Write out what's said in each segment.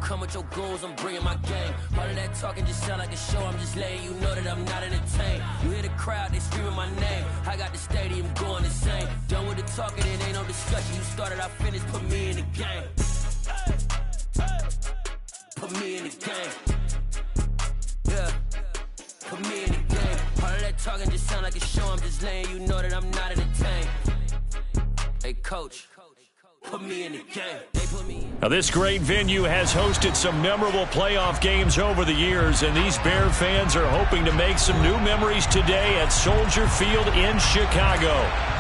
Come with your goons, I'm bringing my game. All of that talking just sound like a show. I'm just letting you know that I'm not entertained. You hear the crowd, they screaming my name. I got the stadium going insane. Done with the talking, it ain't no discussion. You started, I finished, put me in the game. Put me in the game. Yeah, put me in the game. All of that talking just sound like a show. I'm just letting you know that I'm not entertained. Hey, coach. Put me in the game. They put me in. Now, this great venue has hosted some memorable playoff games over the years, and these Bear fans are hoping to make some new memories today at Soldier Field in Chicago.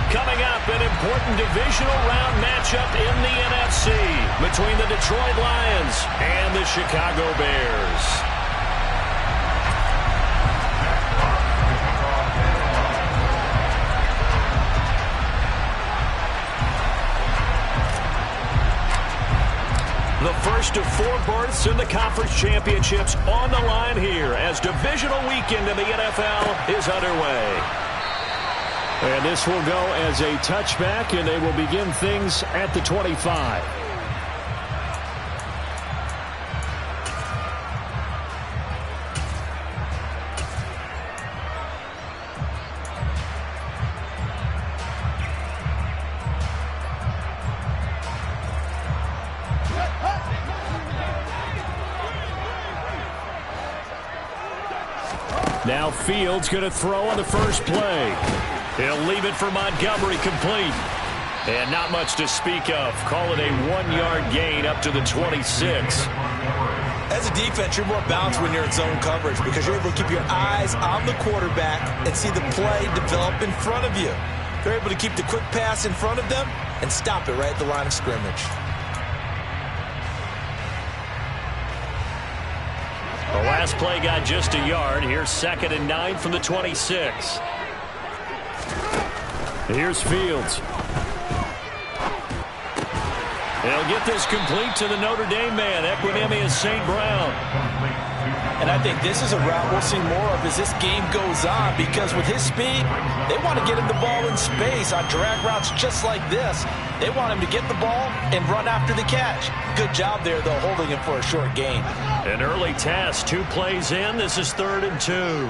Coming up, an important divisional round matchup in the NFC between the Detroit Lions and the Chicago Bears. The first of 4 berths in the conference championships on the line here as divisional weekend in the NFL is underway. And this will go as a touchback, and they will begin things at the 25. Now Fields going to throw on the first play. He'll leave it for Montgomery complete. And not much to speak of. Call it a 1-yard gain up to the 26. As a defense, you're more balanced when you're in zone coverage because you're able to keep your eyes on the quarterback and see the play develop in front of you. They're able to keep the quick pass in front of them and stop it right at the line of scrimmage. The last play got just a yard. Here's 2nd and 9 from the 26. Here's Fields. They'll get this complete to the Notre Dame man, Equinemius St. Brown. And I think this is a route we'll see more of as this game goes on because with his speed, they want to get him the ball in space on drag routes just like this. They want him to get the ball and run after the catch. Good job there, though, holding him for a short gain. An early task, 2 plays in. This is 3rd and 2.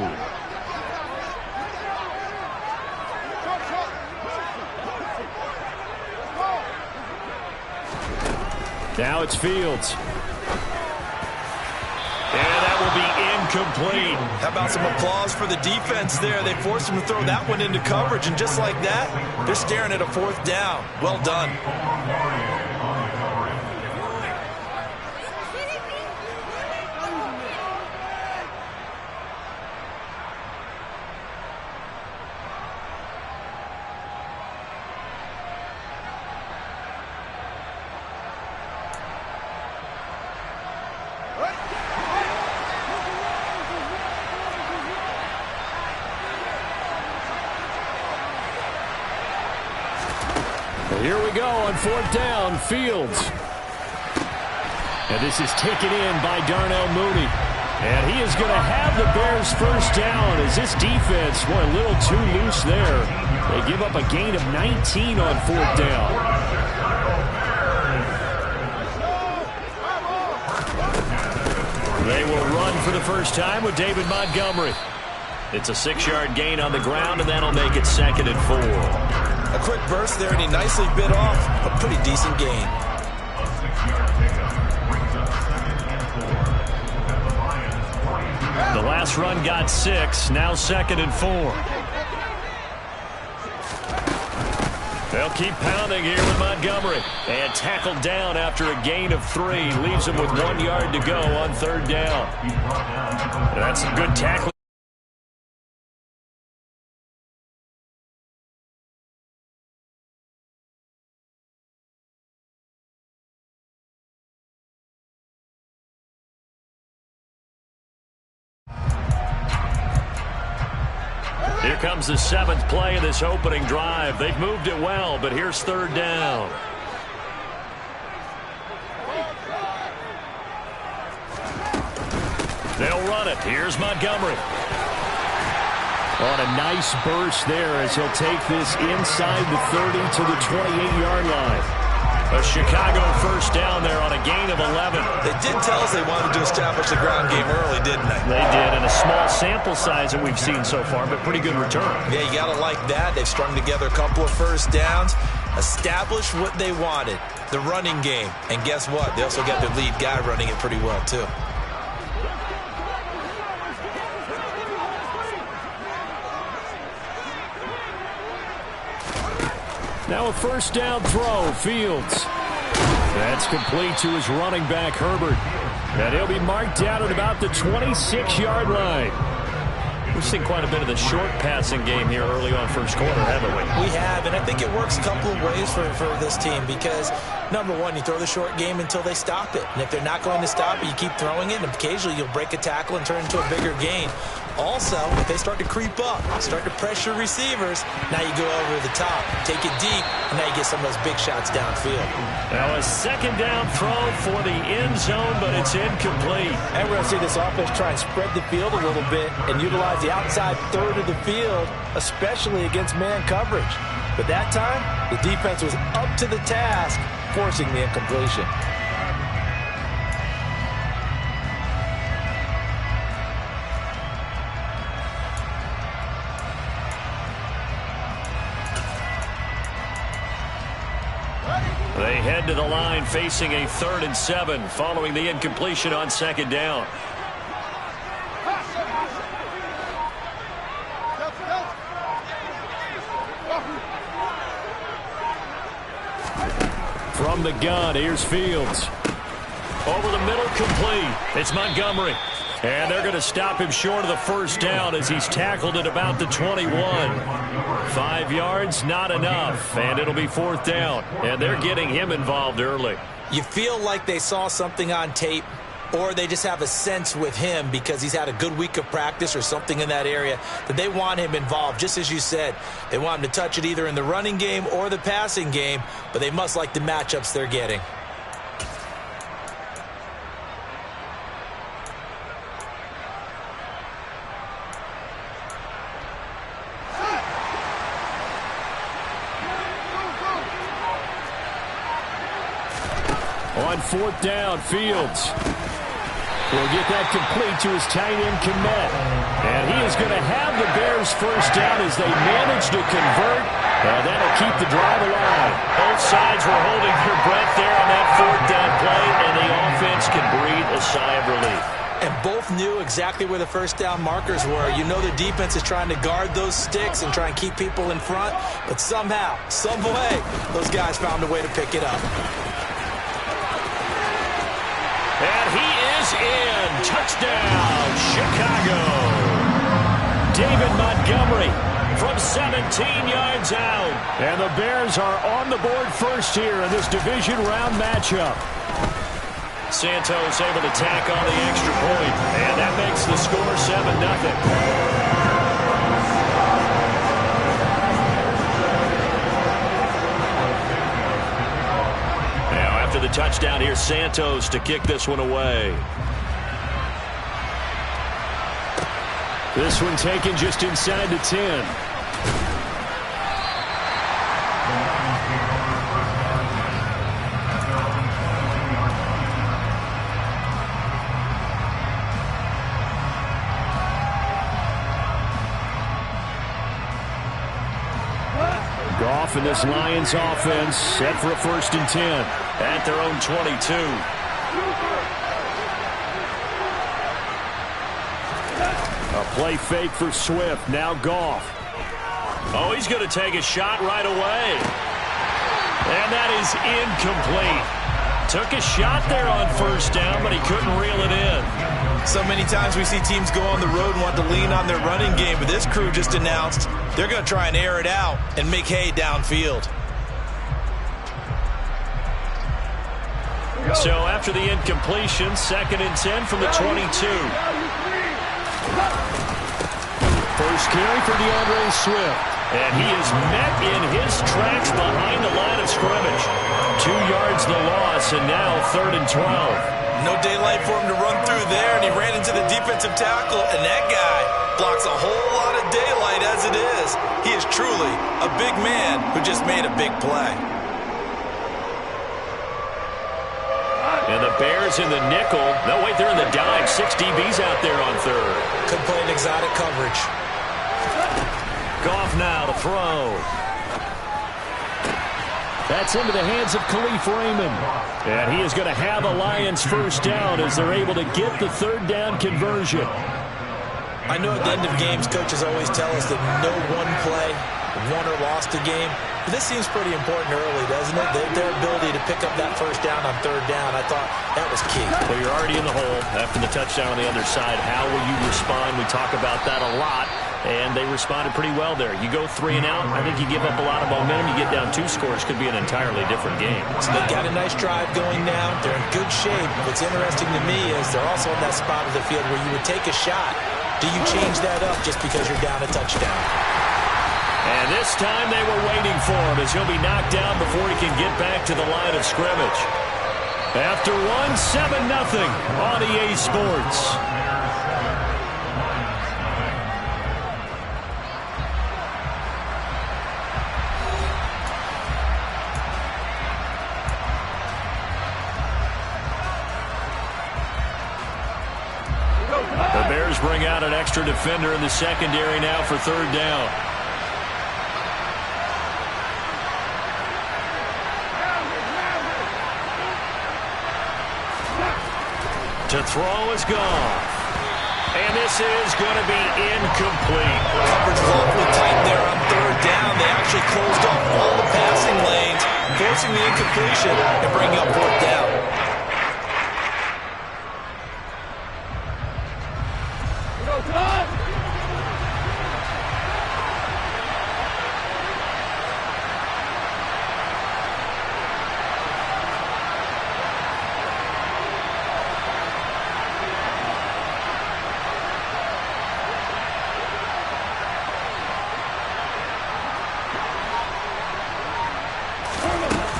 Now it's Fields. And that will be incomplete. How about some applause for the defense there? They forced him to throw that one into coverage, and just like that, they're staring at a 4th down. Well done. Here we go on 4th down, Fields. And this is taken in by Darnell Mooney. And he is going to have the Bears first down as this defense, boy, a little too loose there. They give up a gain of 19 on 4th down. They will run for the first time with David Montgomery. It's a 6-yard gain on the ground, and that'll make it 2nd and 4. A quick burst there, and he nicely bit off a pretty decent gain. The last run got 6, now 2nd and 4. They'll keep pounding here with Montgomery. And tackled down after a gain of 3. Leaves him with 1 yard to go on 3rd down. And that's some good tackling. Here comes the 7th play of this opening drive. They've moved it well, but here's 3rd down. They'll run it. Here's Montgomery. On a nice burst there as he'll take this inside the 30 to the 28-yard line. A Chicago 1st down there on a gain of 11. They did tell us they wanted to establish the ground game early, didn't they? They did, and a small sample size that we've seen so far, but pretty good return. Yeah, you got to like that. They've strung together a couple of 1st downs, established what they wanted, the running game. And guess what? They also got their lead guy running it pretty well, too. Now a 1st down throw, Fields. That's complete to his running back, Herbert. And he'll be marked down at about the 26-yard line. We've seen quite a bit of the short passing game here early on 1st quarter, haven't we? We have, and I think it works a couple of ways for this team because, number one, you throw the short game until they stop it. And if they're not going to stop it, you keep throwing it, and occasionally you'll break a tackle and turn it into a bigger gain. Also, if they start to creep up, start to pressure receivers, now you go over the top, take it deep, and now you get some of those big shots downfield. Now a 2nd down throw for the end zone, but it's incomplete. And we're going to see this offense try and spread the field a little bit and utilize the outside 3rd of the field, especially against man coverage. But that time, the defense was up to the task, forcing the incompletion. They head to the line facing a 3rd and 7 following the incompletion on 2nd down. From the gun, here's Fields. Over the middle, complete. It's Montgomery. And they're going to stop him short of the 1st down as he's tackled at about the 21. 5 yards, not enough. And it'll be 4th down. And they're getting him involved early. You feel like they saw something on tape, or they just have a sense with him because he's had a good week of practice or something in that area that they want him involved. Just as you said, they want him to touch it either in the running game or the passing game, but they must like the matchups they're getting. On 4th down, Fields will get that complete to his tight end, Kmet. And he is going to have the Bears' 1st down as they manage to convert. And that'll keep the drive alive. Both sides were holding their breath there on that 4th down play, and the offense can breathe a sigh of relief. And both knew exactly where the 1st down markers were. You know the defense is trying to guard those sticks and try and keep people in front. But somehow, some way, those guys found a way to pick it up. And he is in. Touchdown, Chicago. David Montgomery from 17 yards out. And the Bears are on the board first here in this division round matchup. Santos able to tack on the extra point. And that makes the score 7-0. After the touchdown, here's Santos to kick this one away. This one taken just inside the 10. Goff and this Lions offense set for a 1st and 10 at their own 22. A play fake for Swift. Now Goff. Oh, he's going to take a shot right away. And that is incomplete. Took a shot there on 1st down, but he couldn't reel it in. So many times we see teams go on the road and want to lean on their running game, but this crew just announced they're going to try and air it out and make hay downfield. So after the incompletion, 2nd and 10 from the 22. 1st first carry for DeAndre Swift. And he is met in his tracks behind the line of scrimmage. 2 yards the loss, and now 3rd and 12. No daylight for him to run through there, and he ran into the defensive tackle, and that guy blocks a whole lot of daylight as it is. He is truly a big man who just made a big play. And the Bears in the nickel. No, wait, they're in the dime. 6 DBs out there on 3rd. Could play an exotic coverage. Goff now to throw. That's into the hands of Khalif Raymond. And he is going to have a Lions first down as they're able to get the 3rd down conversion. I know at the end of games, coaches always tell us that no one play won or lost a game. But this seems pretty important early, doesn't it? Their ability to pick up that first down on 3rd down, I thought that was key. Well, you're already in the hole after the touchdown on the other side. How will you respond? We talk about that a lot. And they responded pretty well there. You go 3 and out, I think you give up a lot of momentum. You get down 2 scores, could be an entirely different game. So they got a nice drive going now. They're in good shape. What's interesting to me is they're also in that spot of the field where you would take a shot. Do you change that up just because you're down a touchdown? And this time they were waiting for him as he'll be knocked down before he can get back to the line of scrimmage. After 7-0 on EA Sports. The Bears bring out an extra defender in the secondary now for 3rd down. To throw is Goff. And this is going to be incomplete. Coverage was awfully tight there on 3rd down. They actually closed off all the passing lanes, forcing the incompletion and bringing up 4th down.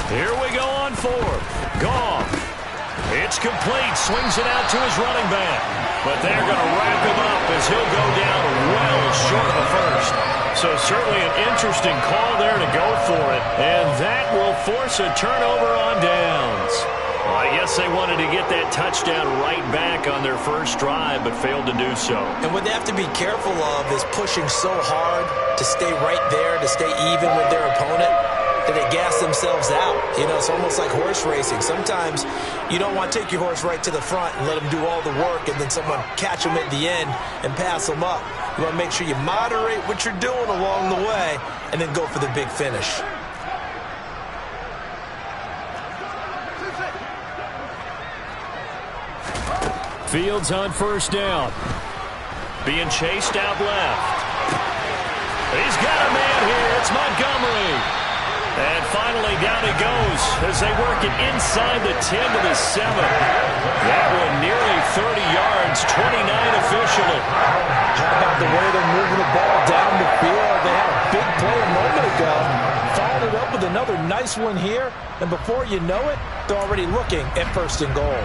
Here we go on 4th. Goff. It's complete. Swings it out to his running back. But they're going to wrap him up as he'll go down well short of the first. So certainly an interesting call there to go for it. And that will force a turnover on downs. Well, I guess they wanted to get that touchdown right back on their first drive, but failed to do so. And what they have to be careful of is pushing so hard to stay right there, to stay even with their opponent, that they gas themselves out. You know, it's almost like horse racing. Sometimes you don't want to take your horse right to the front and let them do all the work and then someone catch them at the end and pass them up. You want to make sure you moderate what you're doing along the way and then go for the big finish. Fields on 1st down. Being chased out left. He's got a man here. It's Montgomery. And finally down he goes as they work it inside the 10 to the 7. That one nearly 30 yards, 29 officially. How about the way they're moving the ball down the field? They had a big play a moment ago. Followed it up with another nice one here. And before you know it, they're already looking at 1st and goal.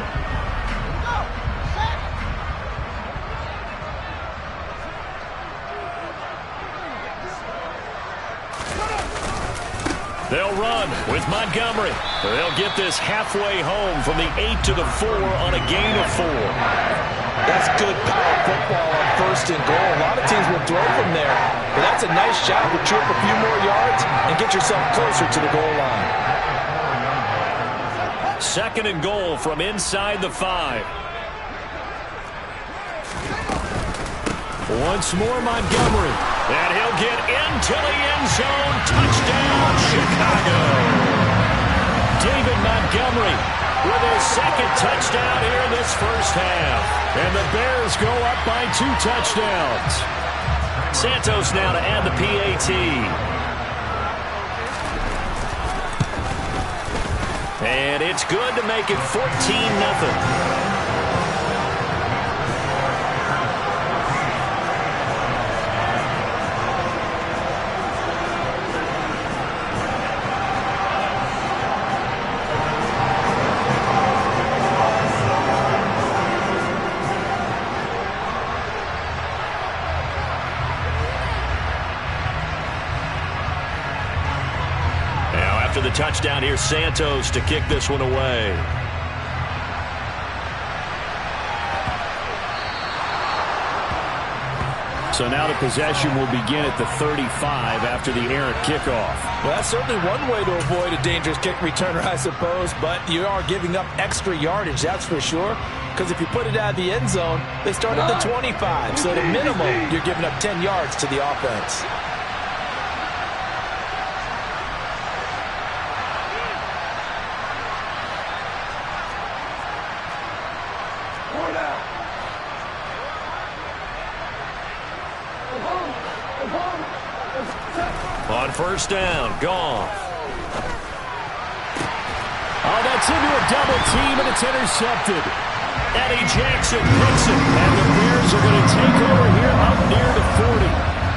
They'll run with Montgomery. They'll get this halfway home from the 8 to the 4 on a gain of 4. That's good power football on 1st and goal. A lot of teams will throw from there. But that's a nice shot to chew up a few more yards and get yourself closer to the goal line. 2nd and goal from inside the 5. Once more Montgomery. And he'll get into the end zone. Touchdown, Chicago. David Montgomery with his 2nd touchdown here in this first half. And the Bears go up by 2 touchdowns. Santos now to add the PAT. And it's good to make it 14-0. the touchdown here, Santos, to kick this one away. So now the possession will begin at the 35 after the errant kickoff. Well, that's certainly one way to avoid a dangerous kick returner, I suppose, but you are giving up extra yardage, that's for sure, because if you put it out of the end zone, they start at the 25, so at a minimum, you're giving up 10 yards to the offense. On first down, Goff. Oh, that's into a double team, and it's intercepted. Eddie Jackson picks it, and the Bears are going to take over here up near the 40.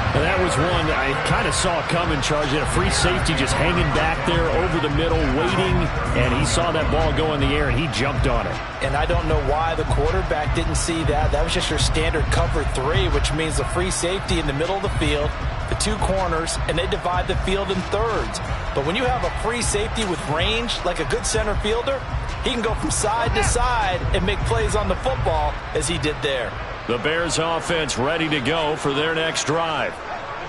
And that was one I kind of saw coming, Charge. He had a free safety just hanging back there over the middle, waiting, and he saw that ball go in the air, and he jumped on it. And I don't know why the quarterback didn't see that. That was just your standard cover 3, which means the free safety in the middle of the field, the 2 corners, and they divide the field in thirds. But when you have a free safety with range, like a good center fielder, he can go from side to side and make plays on the football as he did there. The Bears offense ready to go for their next drive.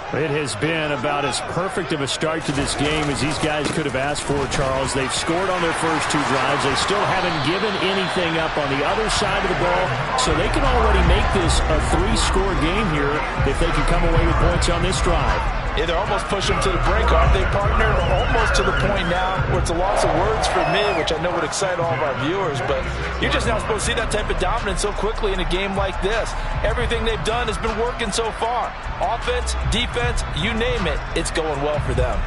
It has been about as perfect of a start to this game as these guys could have asked for, Charles. They've scored on their first 2 drives. They still haven't given anything up on the other side of the ball, so they can already make this a 3-score game here if they can come away with points on this drive. Yeah, they're almost pushing them to the brink, aren't they, partner? Almost to the point now where it's a loss of words for me, which I know would excite all of our viewers, but you're just not supposed to see that type of dominance so quickly in a game like this. Everything they've done has been working so far. Offense, defense, you name it, it's going well for them.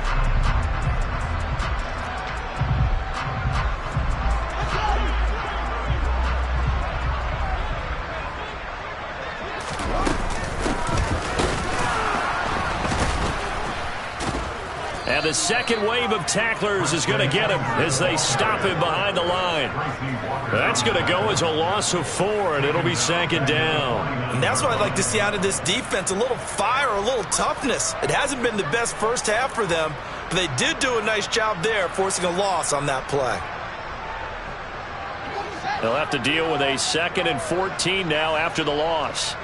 And the second wave of tacklers is going to get him as they stop him behind the line. That's going to go as a loss of 4, and it'll be 2nd down. And that's what I'd like to see out of this defense, a little fire, a little toughness. It hasn't been the best first half for them, but they did do a nice job there, forcing a loss on that play. They'll have to deal with a 2nd and 14 now after the loss.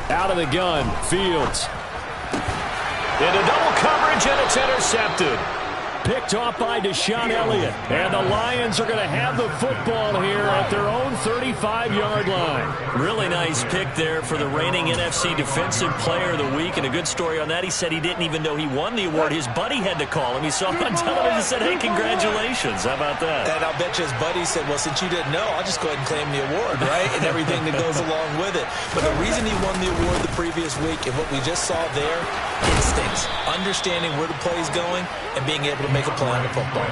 Out of the gun, Fields. Into double coverage, and it's intercepted. Picked off by Deshaun Elliott. And the Lions are going to have the football here at their own 35-yard line. Really nice pick there for the reigning NFC Defensive Player of the Week. And a good story on that, he said he didn't even know he won the award. His buddy had to call him. He saw him on television and said, hey, congratulations. How about that? And I'll bet you his buddy said, well, since you didn't know, I'll just go ahead and claim the award, right? And everything that goes along with it. But the reason he won the award the previous week and what we just saw there, instincts, understanding where the play is going, and being able to make a play on the football.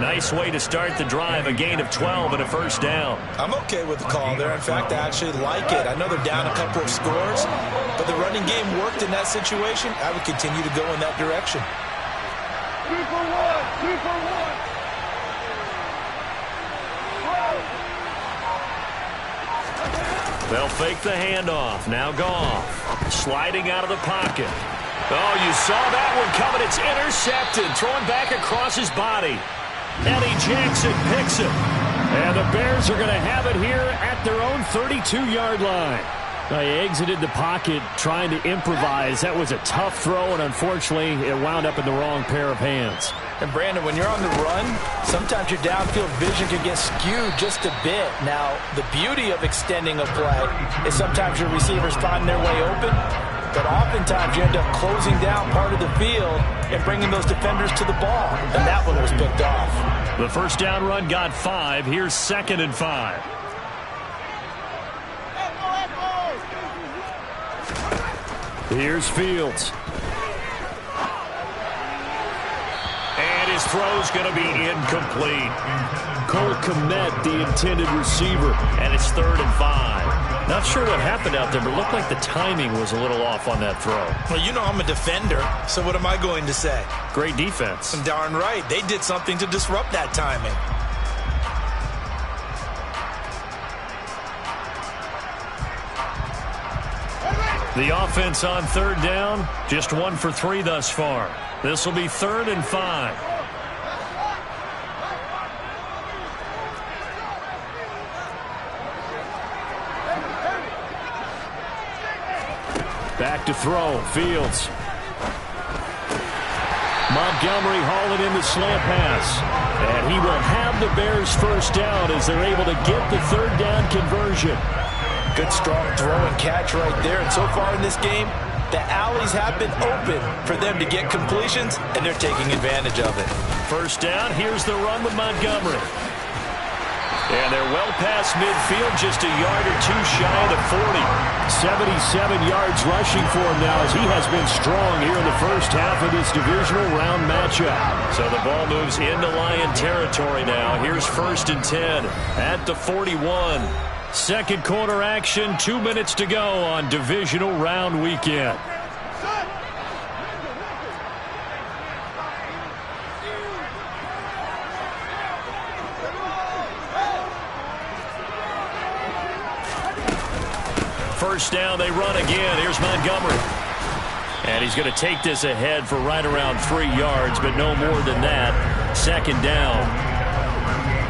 Nice way to start the drive, a gain of 12 and a first down. I'm okay with the call there. In fact, I actually like it. I know they're down a couple of scores, but the running game worked in that situation. I would continue to go in that direction. 2 for 1, 2 for 1. They'll fake the handoff. Now Goff sliding out of the pocket. Oh, you saw that one coming. It's intercepted. Thrown back across his body. Eddie Jackson picks it. And the Bears are going to have it here at their own 32-yard line. Now, he exited the pocket trying to improvise. That was a tough throw, and unfortunately, it wound up in the wrong pair of hands. And, Brandon, when you're on the run, sometimes your downfield vision can get skewed just a bit. Now, the beauty of extending a play is sometimes your receivers find their way open, but oftentimes you end up closing down part of the field and bringing those defenders to the ball. And that one was picked off. The first down run got 5. Here's 2nd and 5. Here's Fields. And his throw's going to be incomplete. Cole Kmet, the intended receiver. And it's 3rd and 5. Not sure what happened out there, but it looked like the timing was a little off on that throw. Well, you know I'm a defender, so what am I going to say? Great defense. Darn right. They did something to disrupt that timing. The offense on third down, just 1 for 3 thus far. This will be 3rd and 5. Back to throw, Fields. Montgomery hauling in the slant pass. And he will have the Bears first down as they're able to get the 3rd down conversion. Good strong throw and catch right there. And so far in this game, the alleys have been open for them to get completions, and they're taking advantage of it. First down, here's the run with Montgomery. And they're well past midfield, just a yard or 2 shy of the 40. 77 yards rushing for him now as he has been strong here in the first half of this divisional round matchup. So the ball moves into Lion territory now. Here's 1st and 10 at the 41. Second quarter action, 2 minutes to go on divisional round weekend. First down, they run again. Here's Montgomery. And he's going to take this ahead for right around 3 yards, but no more than that. 2nd down.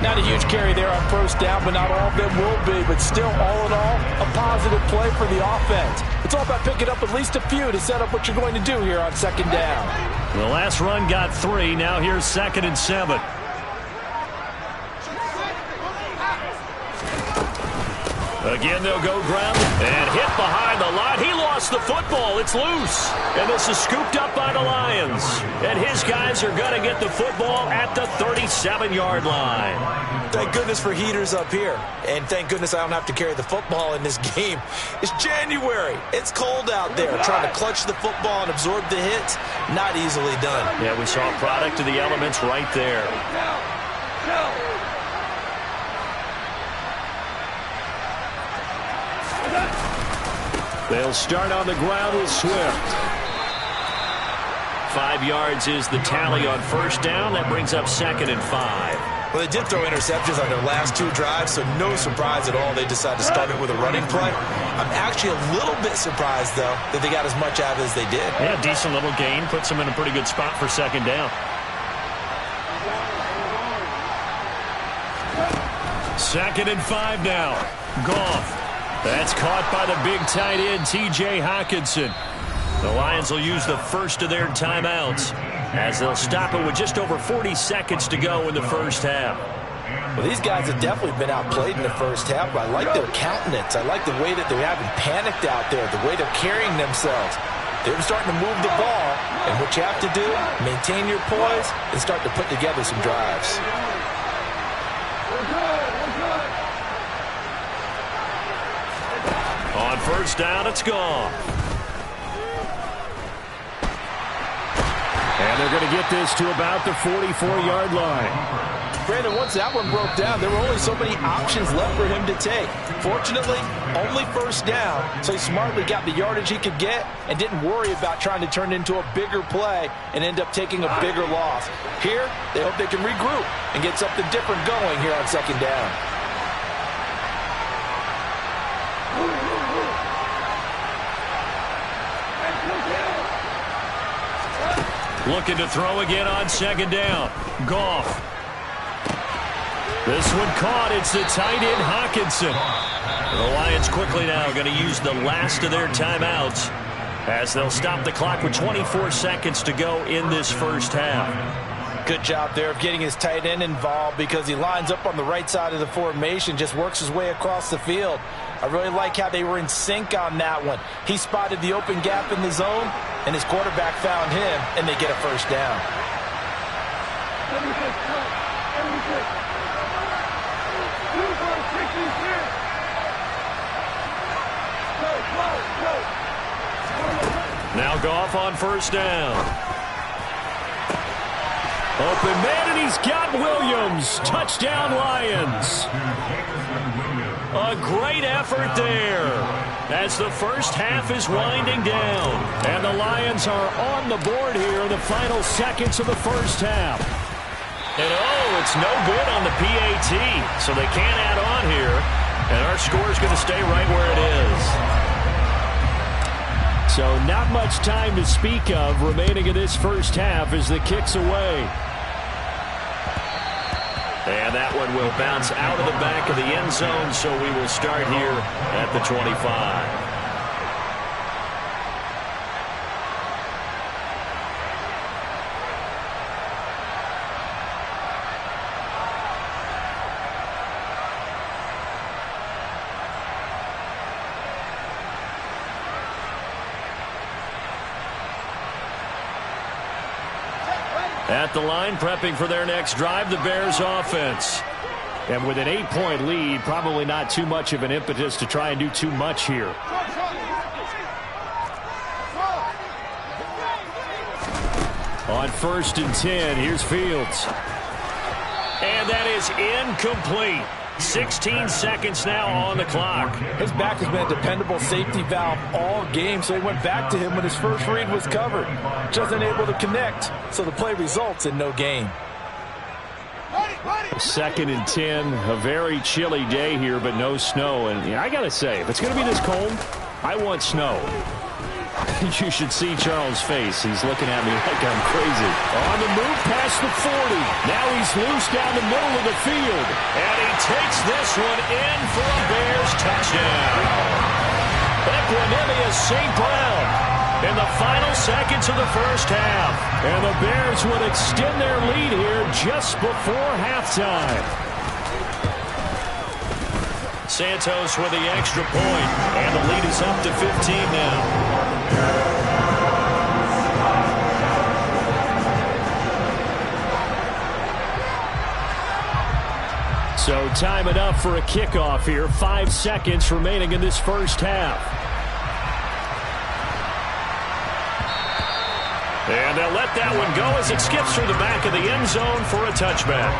Not a huge carry there on first down, but not all of them will be. But still, all in all, a positive play for the offense. It's all about picking up at least a few to set up what you're going to do here on 2nd down. The last run got 3. Now here's 2nd and 7. Again, they'll go ground and hit behind the line. He lost the football. It's loose. And this is scooped up by the Lions. And his guys are going to get the football at the 37-yard line. Thank goodness for heaters up here. And thank goodness I don't have to carry the football in this game. It's January. It's cold out there. Trying to clutch the football and absorb the hits, not easily done. Yeah, we saw a product of the elements right there. They'll start on the ground with Swift. 5 yards is the tally on first down. That brings up 2nd and 5. Well, they did throw interceptions on their last 2 drives, so no surprise at all they decided to start it with a running play. I'm actually a little bit surprised, though, that they got as much out of it as they did. Yeah, decent little gain. Puts them in a pretty good spot for 2nd down. 2nd and 5 now. Goff. That's caught by the big tight end, T.J. Hockenson. The Lions will use the first of their timeouts as they'll stop it with just over 40 seconds to go in the first half. Well, these guys have definitely been outplayed in the first half, but I like their countenance. I like the way that they haven't panicked out there, the way they're carrying themselves. They're starting to move the ball, and what you have to do, maintain your poise and start to put together some drives. On first down, it's gone. And they're going to get this to about the 44-yard line. Brandon, once that one broke down, there were only so many options left for him to take. Fortunately, only first down, so he smartly got the yardage he could get and didn't worry about trying to turn it into a bigger play and end up taking a bigger loss. Here, they hope they can regroup and get something different going here on 2nd down. Looking to throw again on 2nd down. Goff. This one caught. It's the tight end, Hockenson. The Lions quickly now going to use the last of their timeouts as they'll stop the clock with 24 seconds to go in this first half. Good job there of getting his tight end involved because he lines up on the right side of the formation, just works his way across the field. I really like how they were in sync on that one. He spotted the open gap in the zone, and his quarterback found him, and they get a first down. Now Goff on first down. Open man, and he's got Williams. Touchdown, Lions. A great effort there as the first half is winding down. And the Lions are on the board here in the final seconds of the first half. And oh, it's no good on the PAT, so they can't add on here. And our score is going to stay right where it is. So not much time to speak of remaining in this first half as the kick's away. And that one will bounce out of the back of the end zone, so we will start here at the 25. At the line, prepping for their next drive, the Bears offense. And with an 8-point lead, probably not too much of an impetus to try and do too much here. On 1st and 10, here's Fields. And that is incomplete. 16 seconds now on the clock. His back has been a dependable safety valve all game, so he went back to him when his first read was covered. Just unable to connect, so the play results in no gain. 2nd and 10, a very chilly day here, but no snow. And I got to say, if it's going to be this cold, I want snow. You should see Charles' face. He's looking at me like I'm crazy. On the move past the 40. Now he's loose down the middle of the field. And he takes this one in for a Bears touchdown. Equanimous St. Brown in the final seconds of the first half. And the Bears would extend their lead here just before halftime. Santos with the extra point. And the lead is up to 15 now. So time enough for a kickoff here. 5 seconds remaining in this first half. And they'll let that one go as it skips through the back of the end zone for a touchback.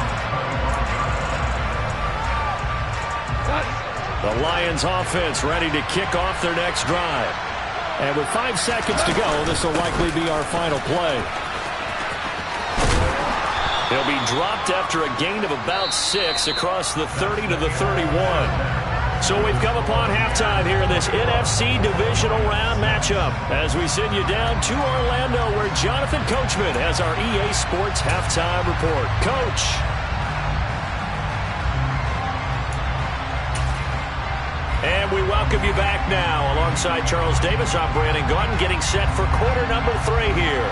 The Lions offense ready to kick off their next drive. And with 5 seconds to go, this will likely be our final play. He'll be dropped after a gain of about 6 across the 30 to the 31. So we've come upon halftime here in this NFC divisional round matchup as we send you down to Orlando where Jonathan Coachman has our EA Sports halftime report. Coach. And we welcome you back now. Alongside Charles Davis, I'm Brandon Gaudin getting set for quarter number 3 here.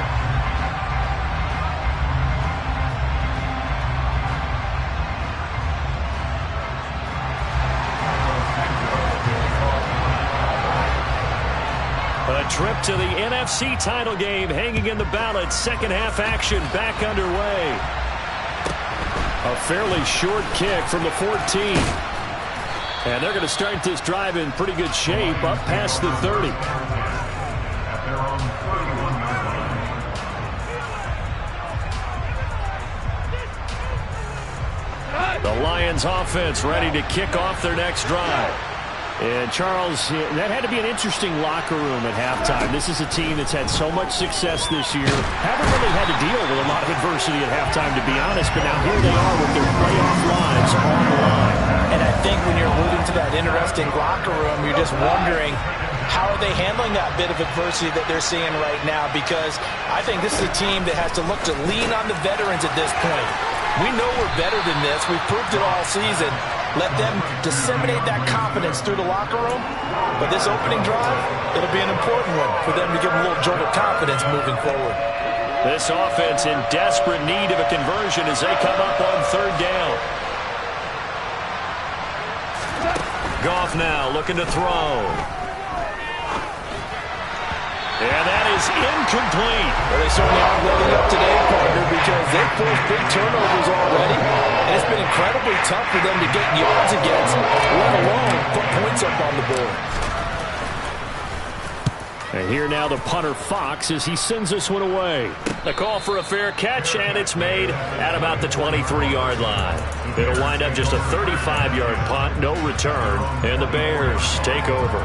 A trip to the NFC title game hanging in the balance. Second half action back underway. A fairly short kick from the 14. And they're going to start this drive in pretty good shape up past the 30. The Lions offense ready to kick off their next drive. And Charles, that had to be an interesting locker room at halftime. This is a team that's had so much success this year. Haven't really had to deal with a lot of adversity at halftime, to be honest. But now here they are with their playoff lives on the line. And I think when you're alluding to that interesting locker room, you're just wondering how are they handling that bit of adversity that they're seeing right now? Because I think this is a team that has to look to lean on the veterans at this point. We know we're better than this. We've proved it all season. Let them disseminate that confidence through the locker room. But this opening drive, it'll be an important one for them to give them a little jolt of confidence moving forward. This offense in desperate need of a conversion as they come up on 3rd down. Goff now looking to throw. And that is incomplete. Well, they certainly aren't letting up today, partner, because they've forced big turnovers already. And it's been incredibly tough for them to get yards against, let alone put points up on the board. And here now the punter Fox as he sends this one away. The call for a fair catch, and it's made at about the 23-yard line. It'll wind up just a 35-yard punt, no return, and the Bears take over.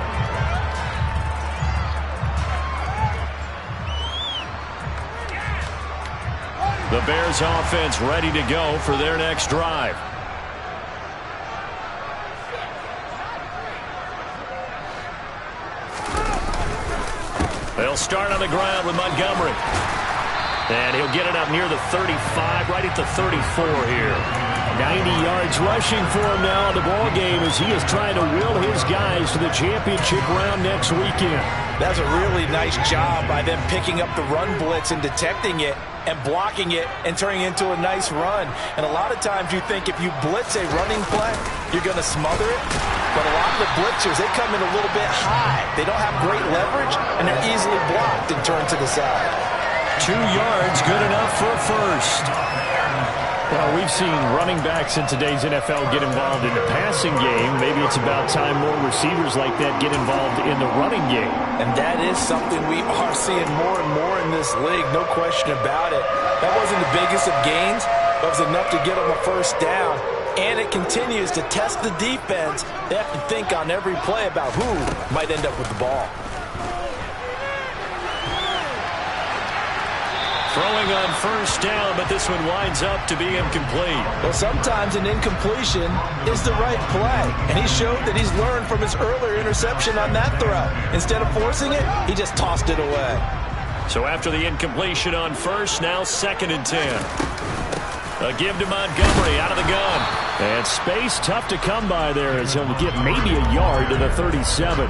The Bears offense ready to go for their next drive. They'll start on the ground with Montgomery. And he'll get it up near the 35, right at the 34 here. 90 yards rushing for him now in the ball game as he is trying to will his guys to the championship round next weekend. That's a really nice job by them picking up the run blitz and detecting it and blocking it and turning it into a nice run. And a lot of times you think if you blitz a running play, you're going to smother it. But a lot of the blitzers, they come in a little bit high. They don't have great leverage, and they're easily blocked and turned to the side. 2 yards, good enough for a first. Well, we've seen running backs in today's NFL get involved in the passing game. Maybe it's about time more receivers like that get involved in the running game. And that is something we are seeing more and more in this league, no question about it. That wasn't the biggest of gains, but it was enough to get them a first down. And it continues to test the defense. They have to think on every play about who might end up with the ball. Throwing on first down, but this one winds up to be incomplete. Well, sometimes an incompletion is the right play. And he showed that he's learned from his earlier interception on that throw. Instead of forcing it, he just tossed it away. So after the incompletion on first, now 2nd and 10. A give to Montgomery out of the gun. And space tough to come by there as he'll get maybe a yard to the 37.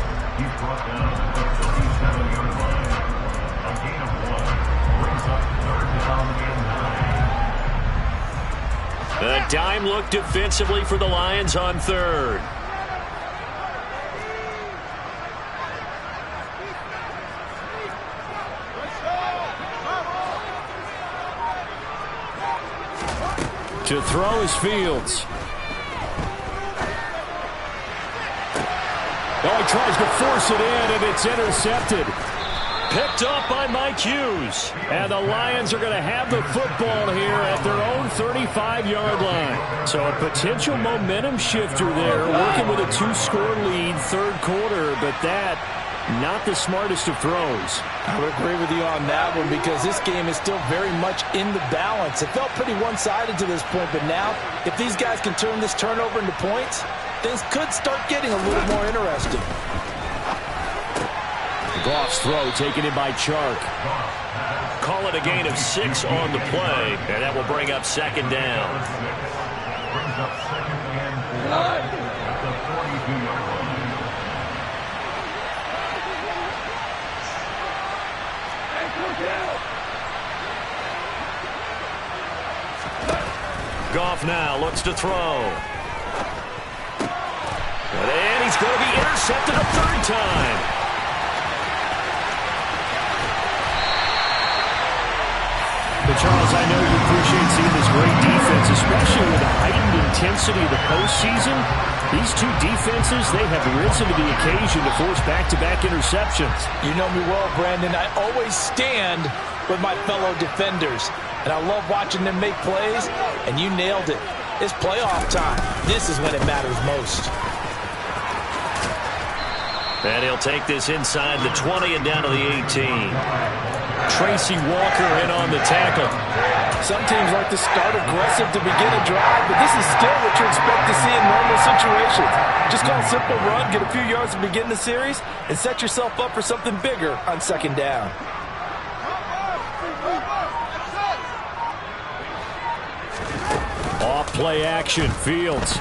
A dime look defensively for the Lions on 3rd. To throw is Fields. Oh, he tries to force it in, and it's intercepted. Picked up by Mike Hughes. And the Lions are going to have the football here at their own 35-yard line. So a potential momentum shifter there, working with a 2-score lead, 3rd quarter, but that, not the smartest of throws. I would agree with you on that one because this game is still very much in the balance. It felt pretty one-sided to this point, but now, if these guys can turn this turnover into points, things could start getting a little more interesting. Goff's throw taken in by Chark. Call it a gain of 6 on the play, and that will bring up 2nd down. Goff now looks to throw. And he's going to be intercepted a 3rd time. But Charles, I know you appreciate seeing this great defense, especially with the heightened intensity of the postseason. These two defenses, they have risen to the occasion to force back-to-back interceptions. You know me well, Brandon. I always stand with my fellow defenders. And I love watching them make plays, and you nailed it. It's playoff time. This is when it matters most. And he'll take this inside the 20 and down to the 18. Tracy Walker in on the tackle. Some teams like to start aggressive to begin a drive, but this is still what you expect to see in normal situations. Just call a simple run, get a few yards to begin the series, and set yourself up for something bigger on 2nd down. Off play action, Fields.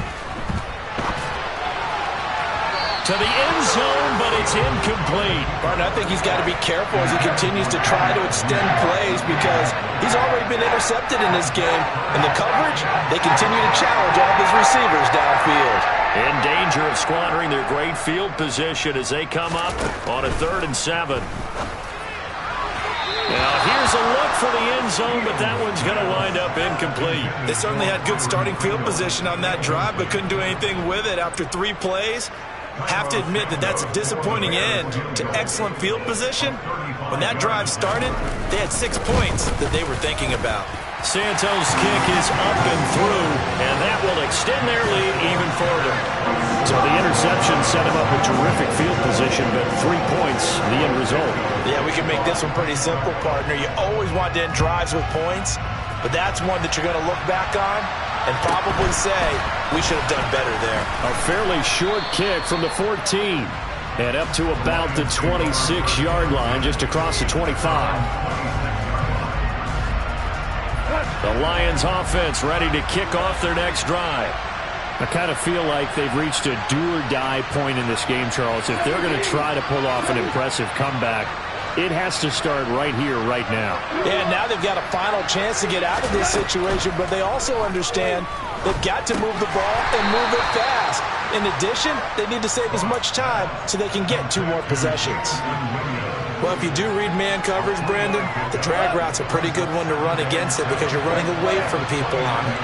To the end zone, but it's incomplete. Martin, I think he's got to be careful as he continues to try to extend plays because he's already been intercepted in this game. And the coverage, they continue to challenge all of his receivers downfield. In danger of squandering their great field position as they come up on a 3rd and 7. Now, here's a look for the end zone, but that one's going to wind up incomplete. They certainly had good starting field position on that drive, but couldn't do anything with it after 3 plays. Have to admit that that's a disappointing end to excellent field position. When that drive started, they had 6 points that they were thinking about. Santos' kick is up and through, and that will extend their lead even further. So the interception set him up with terrific field position, but 3 points, the end result. Yeah, we can make this one pretty simple, partner. You always want to end drives with points, but that's one that you're going to look back on and probably say, we should have done better there. A fairly short kick from the 14. And up to about the 26-yard line, just across the 25. The Lions offense ready to kick off their next drive. I kind of feel like they've reached a do-or-die point in this game, Charles. If they're going to try to pull off an impressive comeback, it has to start right here, right now. Yeah, now they've got a final chance to get out of this situation, but they also understand they've got to move the ball and move it fast. In addition, they need to save as much time so they can get 2 more possessions. Well, if you do read man coverage, Brandon, the drag route's a pretty good one to run against it because you're running away from people on it.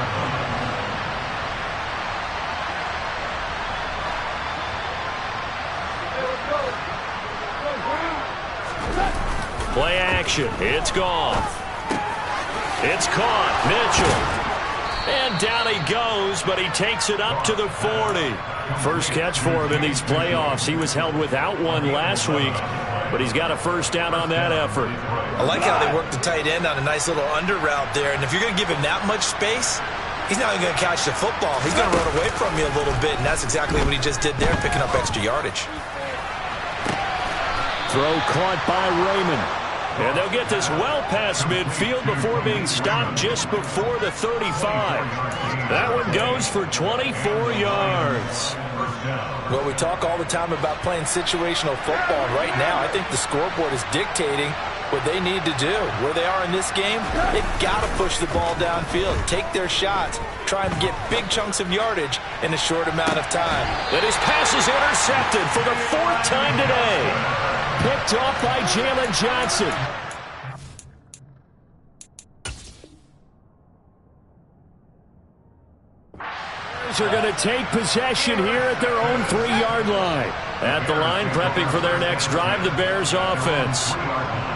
Play action. It's gone. It's caught. Mitchell. And down he goes, but he takes it up to the 40. First catch for him in these playoffs. He was held without one last week, but he's got a first down on that effort. I like how they work the tight end on a nice little under route there. And if you're going to give him that much space, he's not even going to catch the football. He's going to run away from you a little bit, and that's exactly what he just did there, picking up extra yardage. Throw caught by Raymond. And they'll get this well past midfield before being stopped just before the 35. That one goes for 24 yards. Well, we talk all the time about playing situational football. Right now, I think the scoreboard is dictating what they need to do. Where they are in this game, they've got to push the ball downfield, take their shots, try and get big chunks of yardage in a short amount of time. And his pass is intercepted for the 4th time today. Picked off by Jalen Johnson. Are going to take possession here at their own 3-yard line. At the line, prepping for their next drive, the Bears offense.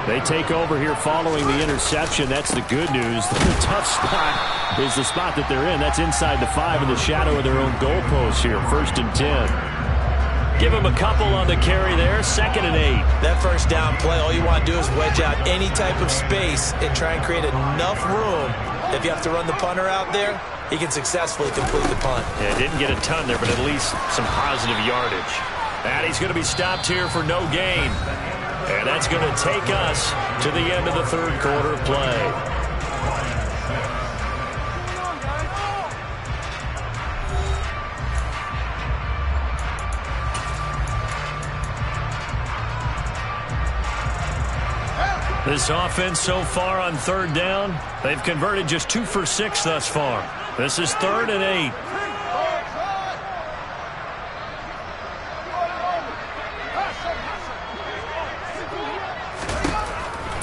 They take over here following the interception. That's the good news. The tough spot is the spot that they're in. That's inside the 5 in the shadow of their own goalpost here. 1st and 10. Give them a couple on the carry there. 2nd and 8. That first down play, all you want to do is wedge out any type of space and try and create enough room. If you have to run the punter out there, he can successfully complete the punt. Yeah, didn't get a ton there, but at least some positive yardage. And he's going to be stopped here for no gain. And that's going to take us to the end of the 3rd quarter of play. This offense so far on 3rd down, they've converted just 2 for 6 thus far. This is 3rd and 8.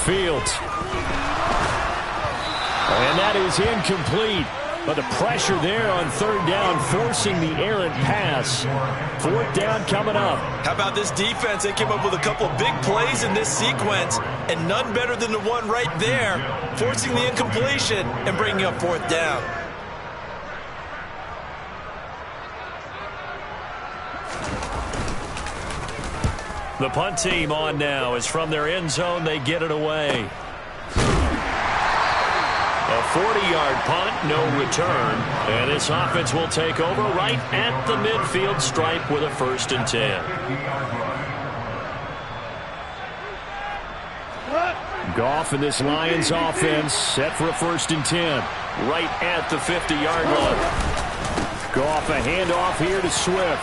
Fields. And that is incomplete. But the pressure there on 3rd down, forcing the errant pass. 4th down coming up. How about this defense? They came up with a couple of big plays in this sequence, and none better than the one right there, forcing the incompletion and bringing up 4th down. The punt team on now is from their end zone. They get it away. A 40-yard punt, no return. And this offense will take over right at the midfield stripe with a 1st and 10. Goff and this Lions offense set for a 1st and 10. Right at the 50-yard line. Goff, a handoff here to Swift.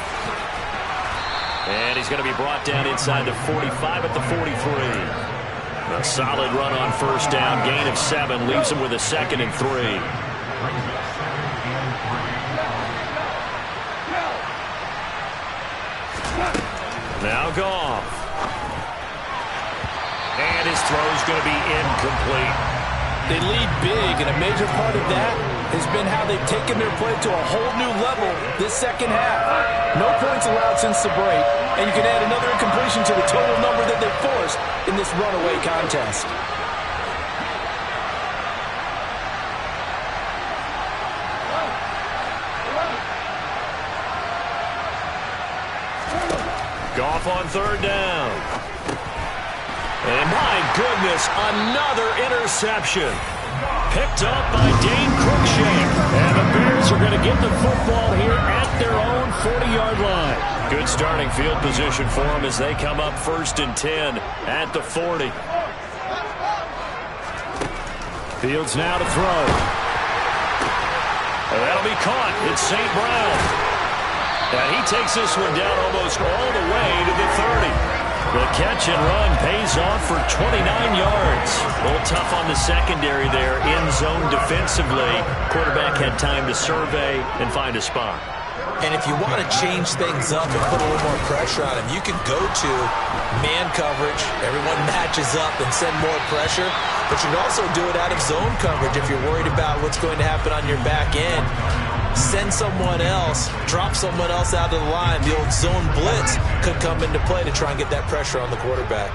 And he's going to be brought down inside the 45 at the 43. A solid run on 1st down. Gain of 7 leaves him with a 2nd and 3. Now Goff. And his throw is going to be incomplete. They lead big, and a major part of that has been how they've taken their play to a whole new level this 2nd half. No points allowed since the break, and you can add another incompletion to the total number that they forced in this runaway contest. Goff on 3rd down. And my goodness, another interception. Picked up by Dane Cruikshank. And the Bears are going to get the football here at their own 40-yard line. Good starting field position for them as they come up 1st and 10 at the 40. Fields now to throw. That'll be caught. It's St. Brown. And he takes this one down almost all the way to the 30. The catch and run pays off for 29 yards. A little tough on the secondary there. In zone defensively. Quarterback had time to survey and find a spot. And if you want to change things up and put a little more pressure on him, you can go to man coverage. Everyone matches up and send more pressure. But you can also do it out of zone coverage if you're worried about what's going to happen on your back end. Send someone else, drop someone else out of the line. The old zone blitz could come into play to try and get that pressure on the quarterback.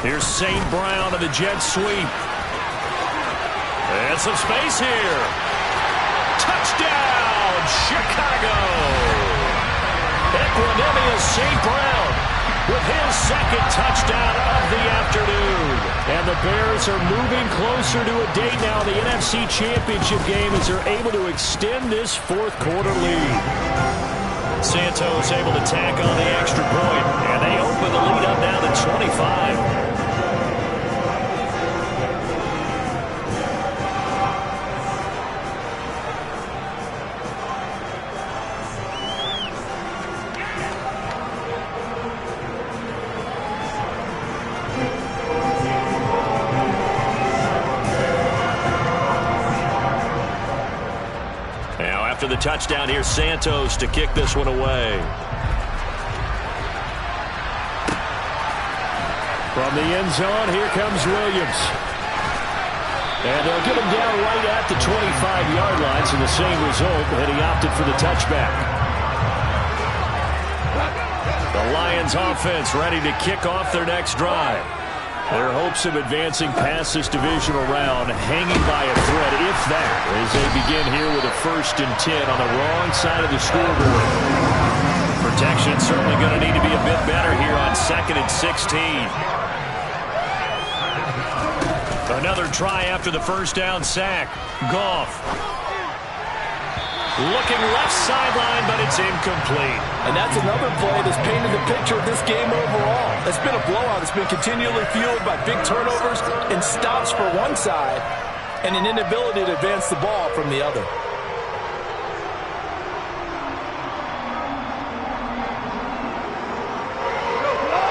Here's St. Brown of the jet sweep. And some space here. Touchdown, Chicago. Equanimeous St. Brown with his second touchdown of the afternoon. And the Bears are moving closer to a date now in the NFC Championship game as they're able to extend this fourth quarter lead. Santos able to tack on the extra point, and they open the lead up now to 25. After the touchdown, here's Santos to kick this one away. From the end zone, here comes Williams. And they'll get him down right at the 25-yard line, so the same result, that he opted for the touchback. The Lions offense ready to kick off their next drive. Their hopes of advancing past this divisional round hanging by a thread, if that, as they begin here with a 1st and 10 on the wrong side of the scoreboard. Protection certainly going to need to be a bit better here on 2nd and 16. Another try after the first down sack. Goff. Looking left sideline, but it's incomplete. And that's another play that's painted the picture of this game overall. It's been a blowout. It's been continually fueled by big turnovers and stops for one side and an inability to advance the ball from the other.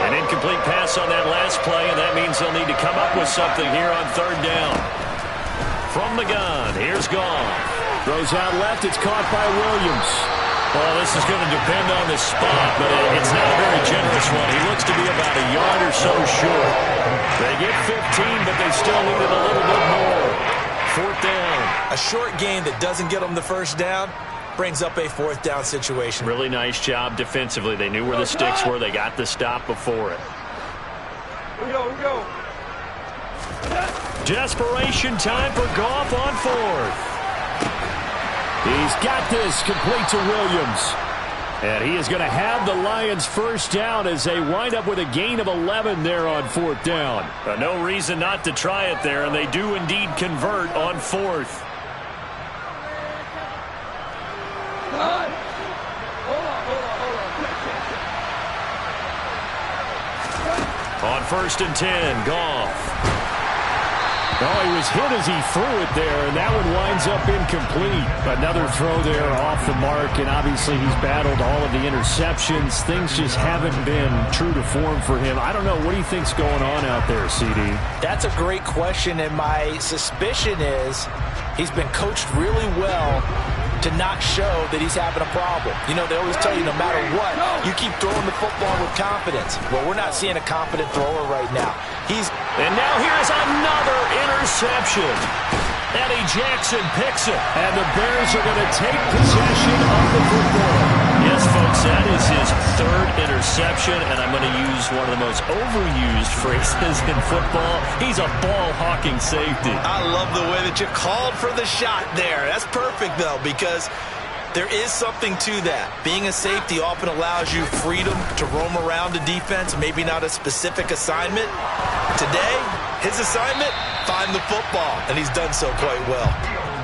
An incomplete pass on that last play, and that means they'll need to come up with something here on 3rd down. From the gun, here's Goff. Throws out left. It's caught by Williams. Well, this is going to depend on the spot, but it's not a very generous one. He looks to be about a yard or so short. They get 15, but they still need it a little bit more. 4th down. A short gain that doesn't get them the first down brings up a 4th down situation. Really nice job defensively. They knew where the sticks were. They got the stop before it. Here we go. Desperation time for Goff on 4th. He's got this complete to Williams. And he is going to have the Lions first down as they wind up with a gain of 11 there on 4th down. No reason not to try it there, and they do indeed convert on 4th. On 1st and 10, Goff. Oh, he was hit as he threw it there, and that one winds up incomplete. Another throw there off the mark, and obviously he's battled all of the interceptions. Things just haven't been true to form for him. I don't know. What do you think's going on out there, CD? That's a great question, and my suspicion is he's been coached really well to not show that he's having a problem. You know, they always tell you no matter what, you keep throwing the football with confidence. Well, we're not seeing a confident thrower right now. And now here's another interception. Eddie Jackson picks it. And the Bears are going to take possession of the football. Yes, folks, that is his 3rd interception, and I'm going to use one of the most overused phrases in football. He's a ball-hawking safety. I love the way that you called for the shot there. That's perfect, though, because there is something to that. Being a safety often allows you freedom to roam around the defense, maybe not a specific assignment. Today, his assignment, find the football, and he's done so quite well.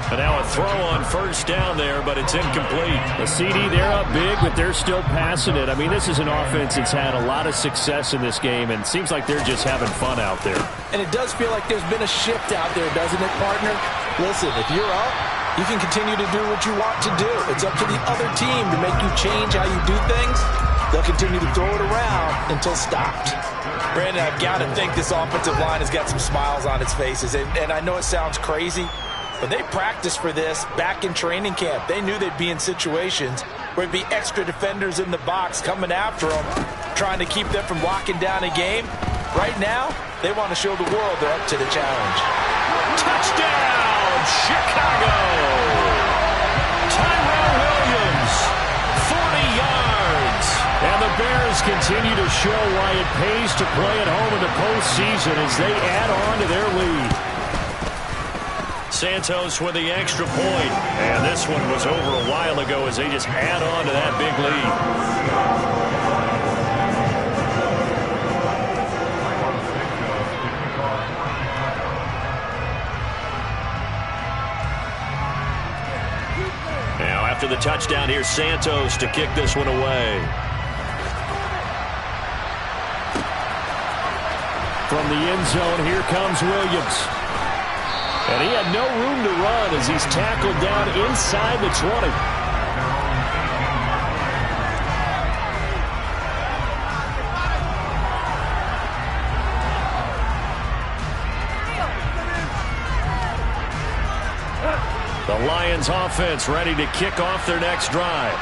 And now a throw on first down there, but it's incomplete. The CD, they're up big, but they're still passing it. I mean, this is an offense that's had a lot of success in this game, and it seems like they're just having fun out there. And it does feel like there's been a shift out there, doesn't it, partner? Listen, if you're up, you can continue to do what you want to do. It's up to the other team to make you change how you do things. They'll continue to throw it around until stopped. Brandon, I've got to think this offensive line has got some smiles on its faces. And I know it sounds crazy, but they practiced for this back in training camp. They knew they'd be in situations where there'd be extra defenders in the box coming after them, trying to keep them from locking down a game. Right now, they want to show the world they're up to the challenge. Touchdown, Chicago! Tyrell Williams, 40 yards. And the Bears continue to show why it pays to play at home in the postseason as they add on to their lead. Santos with the extra point. And this one was over a while ago as they just add on to that big lead. Now after the touchdown, here's Santos to kick this one away. From the end zone, here comes Williams. And he had no room to run as he's tackled down inside the 20. The Lions offense ready to kick off their next drive.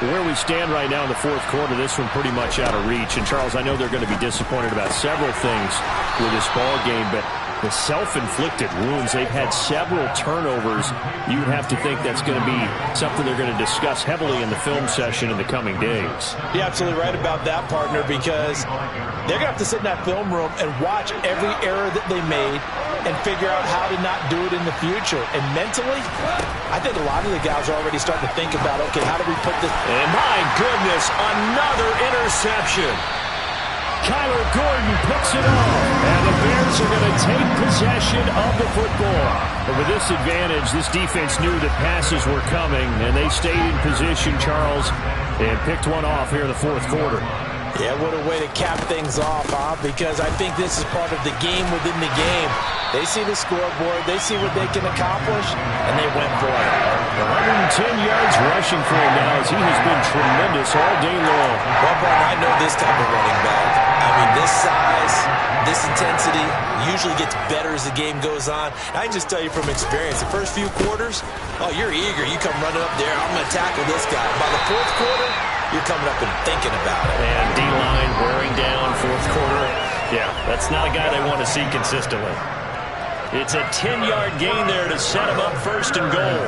Where we stand right now in the fourth quarter, this one pretty much out of reach. And, Charles, I know they're going to be disappointed about several things with this ball game, but the self-inflicted wounds, they've had several turnovers. You would have to think that's going to be something they're going to discuss heavily in the film session in the coming days. You're absolutely right about that, partner, because they're going to have to sit in that film room and watch every error that they made and figure out how to not do it in the future. And mentally, I think a lot of the guys are already starting to think about, okay, how do we put this? And my goodness, another interception. Kyler Gordon picks it off, and the Bears are going to take possession of the football. But with this advantage, this defense knew that passes were coming, and they stayed in position, Charles, and picked one off here in the fourth quarter. Yeah, what a way to cap things off, huh? Because I think this is part of the game within the game. They see the scoreboard, they see what they can accomplish, and they went for it. 110 yards rushing for him now as he has been tremendous all day long. Well, Brian, I know this type of running back. I mean, this size, this intensity usually gets better as the game goes on. I can just tell you from experience, the first few quarters, oh, you're eager. You come running up there, I'm going to tackle this guy. By the fourth quarter, you're coming up and thinking about it. And D-line wearing down fourth quarter. Yeah, that's not a guy they want to see consistently. It's a 10-yard gain there to set him up first and goal.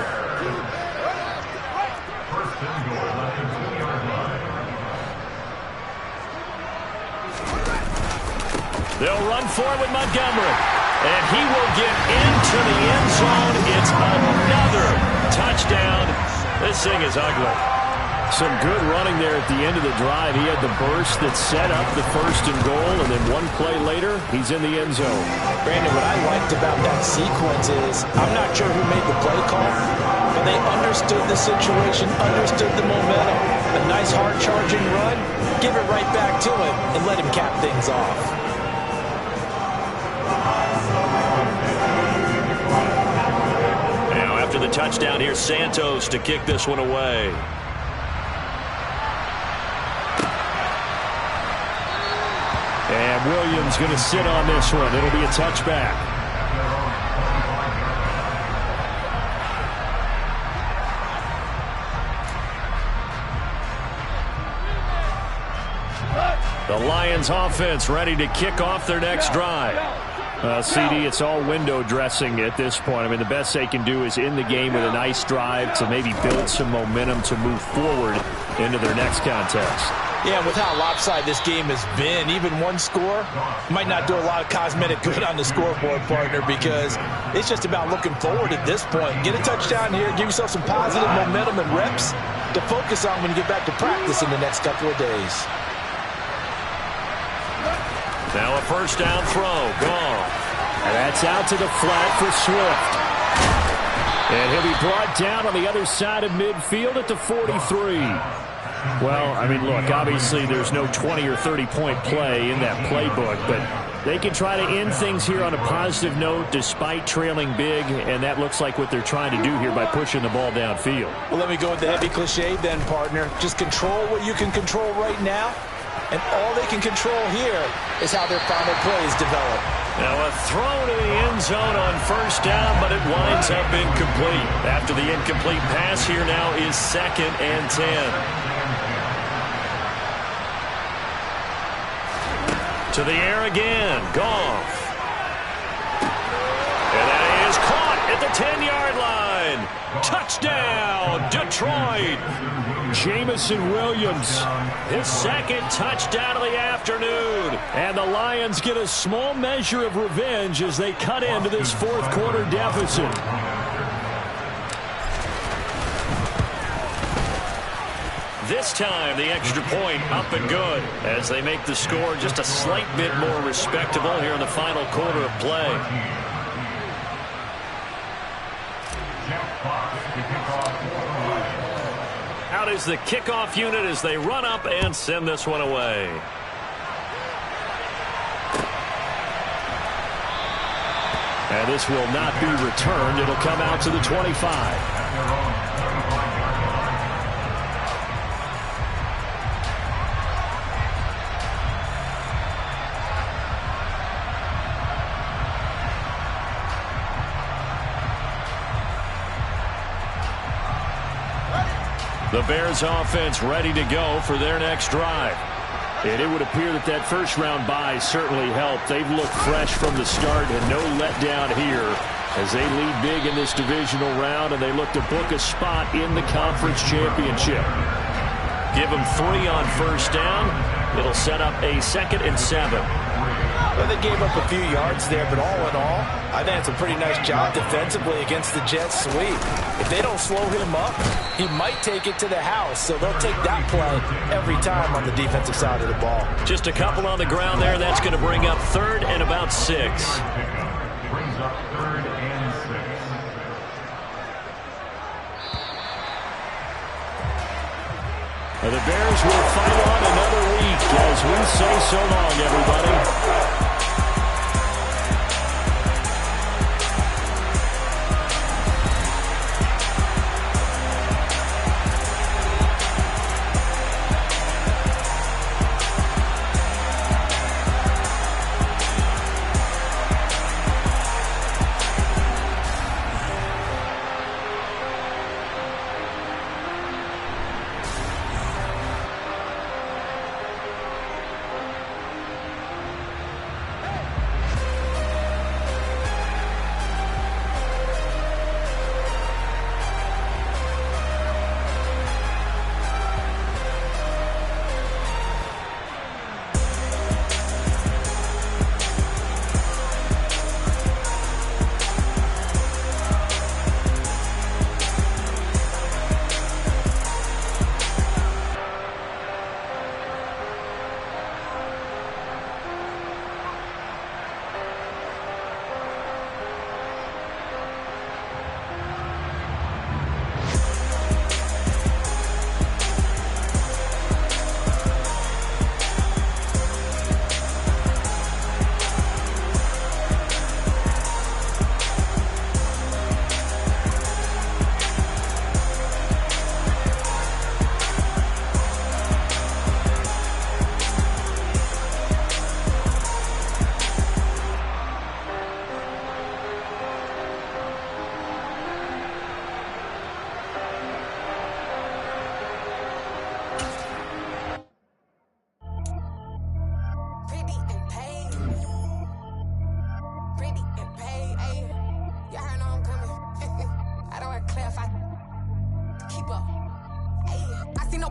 They'll run for it with Montgomery. And he will get into the end zone. It's another touchdown. This thing is ugly. Some good running there at the end of the drive. He had the burst that set up the first and goal, and then one play later, he's in the end zone. Brandon, what I liked about that sequence is, I'm not sure who made the play call, but they understood the situation, understood the momentum. A nice hard-charging run, give it right back to him, and let him cap things off. Now, after the touchdown, here's Santos to kick this one away. And Williams going to sit on this one. It'll be a touchback. The Lions offense ready to kick off their next drive. CD, it's all window dressing at this point. I mean, the best they can do is in the game with a nice drive to maybe build some momentum to move forward into their next contest. Yeah, with how lopsided this game has been, even one score might not do a lot of cosmetic good on the scoreboard, partner, because it's just about looking forward at this point. Get a touchdown here, give yourself some positive momentum and reps to focus on when you get back to practice in the next couple of days. Now a first down throw, gone. And that's out to the flat for Swift. And he'll be brought down on the other side of midfield at the 43. Well, I mean, look, obviously there's no 20 or 30-point play in that playbook, but they can try to end things here on a positive note despite trailing big, and that looks like what they're trying to do here by pushing the ball downfield. Well, let me go with the heavy cliche then, partner. Just control what you can control right now, and all they can control here is how their final plays develop. Now a throw to the end zone on first down, but it winds up incomplete. After the incomplete pass, here now is 2nd and 10. To the air again, Goff. And that is caught at the 10-yard line. Touchdown, Detroit. Jamison Williams, His 2nd touchdown of the afternoon. and the Lions get a small measure of revenge as they cut into this 4th quarter deficit. This time, the extra point up and good as they make the score just a slight bit more respectable here in the final quarter of play. Out is the kickoff unit as they run up and send this one away. And this will not be returned. It'll come out to the 25. The Bears offense ready to go for their next drive. And it would appear that that first-round bye certainly helped. They've looked fresh from the start and no letdown here as they lead big in this divisional round, and they look to book a spot in the conference championship. Give them 3 on first down. It'll set up a 2nd and 7. Well, they gave up a few yards there, but all in all, I think it's a pretty nice job defensively against the Jets sweep. If they don't slow him up, he might take it to the house, so they'll take that play every time on the defensive side of the ball. Just a couple on the ground there. That's going to bring up 3rd and about 6. Brings up 3rd and 6. And the Bears will fight on another week as we say so long, everybody.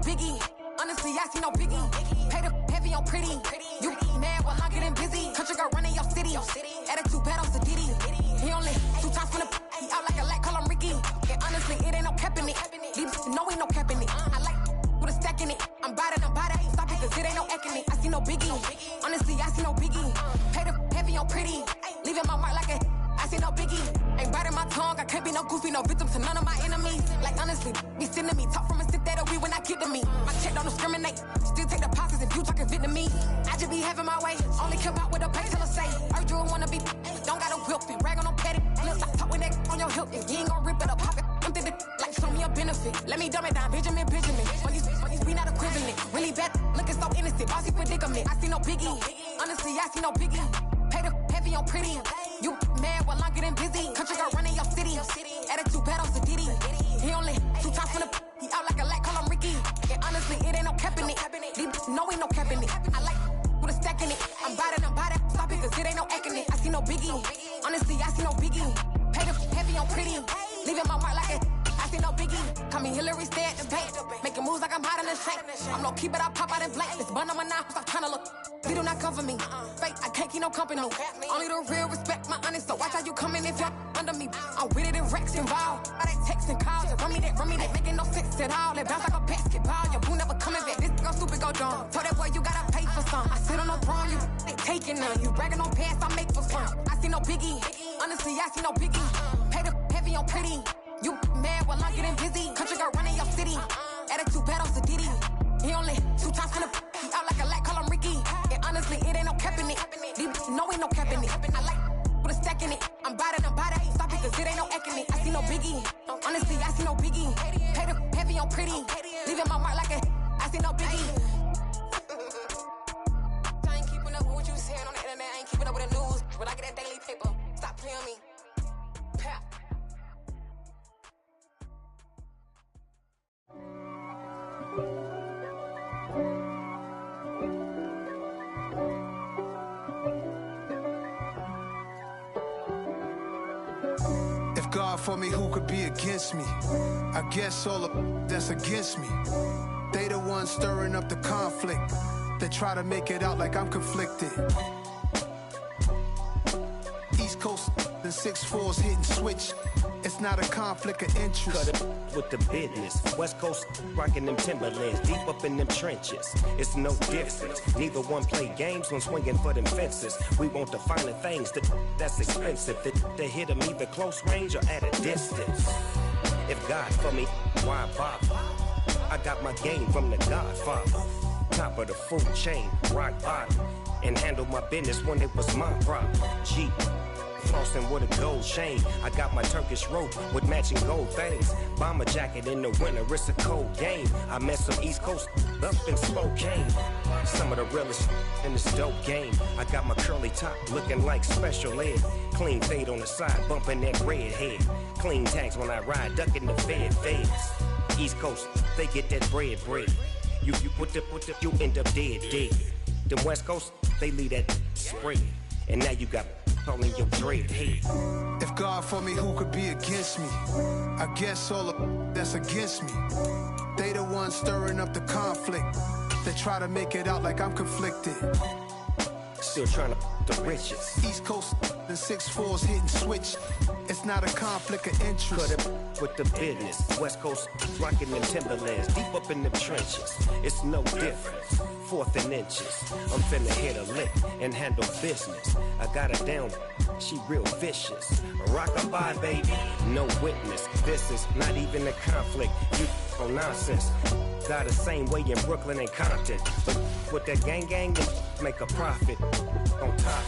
biggie. Honestly, I see no biggie. Pay the heavy on pretty. You mad while I'm getting busy. Country girl running your city. Attitude bad on Sadiddy. He only 2 times from the he out like a light, call him Ricky. And honestly, it ain't no cap in it. These know ain't no cap in it. I like with a stack in it. I'm bad at Stop it, cause it ain't no acting it. I see no biggie. Honestly, I see no biggie. Pay the heavy on pretty. Leaving my mark like a I see no biggie. Ain't biting my tongue. I can't be no goofy, no victim to none of my enemies. Like honestly, be sending me talk from a sip that we when I get to me. My check don't discriminate, still take deposits if you talking Vietnamese. I just be having my way, only come out with a pay till I say. Heard you wanna be, don't gotta whip it, rag on no petty. Let's stop talking that on your hip, you ain't gon' rip it up, pop it. Empty the like show me a benefit. Let me dumb it down, Benjamin. When these we not equivalent. Really bad, looking so innocent, bossy predicament. I see no biggie, honestly I see no biggie. Pay the heavy on pretty. You mad while I'm getting busy. Country girl running your city. Attitude bad on Diddy. He only 2 times from the he out like a light, call him Ricky. And honestly, it ain't no cap in it. No, ain't no cap in it. I like with a stack in it. I'm by that. Stop it, cause it ain't no acting it. I see no biggie. Honestly, I see no biggie. Pay the heavy on pretty. Leaving my mark like it. I see no biggie. Call me Hillary, stay at the bank. Making moves like I'm hot in the shank. I'm low key, but I pop out in blank. This bun on my knife, stop trying to look. They do not cover me. Fake, I can't keep no company. Only the real respect my honest. So watch how you coming if you're under me. I'm with it in Rex involved. All that text and calls. Run me that. Making no sense at all. They bounce like a basketball. Your boo never coming back. This go stupid, go dumb. Told that boy you gotta pay for some. I sit on no throne, you ain't taking none. You bragging on past, I make for fun. I see no biggie. Honestly, I see no biggie. Pay the heavy on pretty. You mad while I'm getting busy. Country girl running your city. Attitude bad on Diddy. He only 2 times from the he out like a light, call him Ricky. And honestly, it ain't no cap in it. No, ain't no cap in it. I like with a stack in it. I'm by that. Stop it, cause it ain't no acting it. I see no biggie. Honestly, I see no biggie. Pay the heavy on pretty. Leaving my mark like a I see no biggie. I ain't keeping up with what you saying on the internet. I ain't keeping up with the news. When I get that daily paper, stop playing me. Pap. If God for me, who could be against me? I guess all of that's against me. They the ones stirring up the conflict. They try to make it out like I'm conflicted. East Coast, the 6'4's hitting switch. It's not a conflict of interest. Cut it with the business. West Coast rocking them Timberlands, deep up in them trenches. It's no difference. Neither one play games when swinging for them fences. We want the finer things that's expensive. They hit them either close range or at a distance. If God for me, why bother? I got my game from the Godfather. Top of the food chain, rock bottom. And handle my business when it was my problem. Jeep. Flossing with a gold chain. I got my Turkish rope with matching gold things. Bomber jacket in the winter, it's a cold game. I met some East Coast up in Spokane. Some of the realest in this dope game. I got my curly top looking like special ed. Clean fade on the side, bumping that red head. Clean tags when I ride, ducking the feds. East Coast, they get that bread. You put the, you end up dead. Them West Coast, they leave that spread. And now you got in your dread head. If God for me, who could be against me? I guess all of that's against me. They the ones stirring up the conflict. They try to make it out like I'm conflicted. Still trying to the riches. East Coast, the 6'4's hitting switch. It's not a conflict of interest. Cut it with the business. West Coast rocking them Timberlands, deep up in them trenches. It's no difference. 4th and inches. I'm finna hit a lick and handle business. I got her down, she real vicious. Rock-a-bye, baby, no witness. This is not even a conflict. You on nonsense. Got the same way in Brooklyn and Compton. But with that gang, make a profit. On top,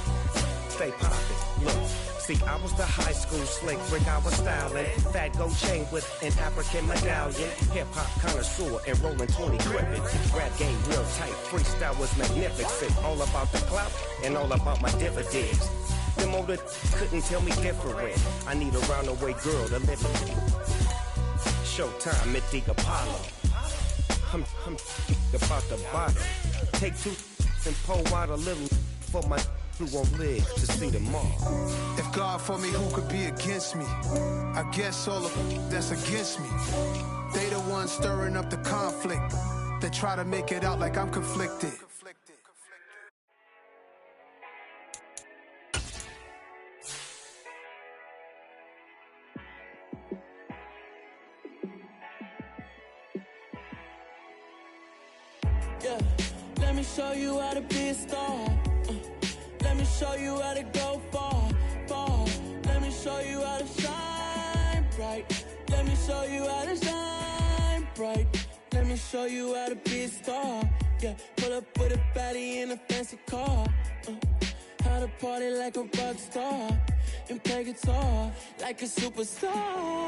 stay poppin'. Look. See, I was the high school slick brick, I was styling. Fat gold chain with an African medallion. Hip-hop connoisseur and rolling 20 gripping. Rap game real tight, freestyle was magnificent. All about the clout and all about my dividends. Them older couldn't tell me different. I need a roundaway girl to live with. Showtime at the Apollo. I'm about the bottom. Take 2 and pour out a little for my who won't live to see tomorrow. If God for me, who could be against me? I guess all of that's against me. They the ones stirring up the conflict. They try to make it out like I'm conflicted. Yeah, let me show you how to be a star. Let me show you how to go far. Let me show you how to shine. bright. Let me show you how to shine bright. Let me show you how to be a star. Yeah, pull up with a baddie in a fancy car. How to party like a rock star and play guitar like a superstar.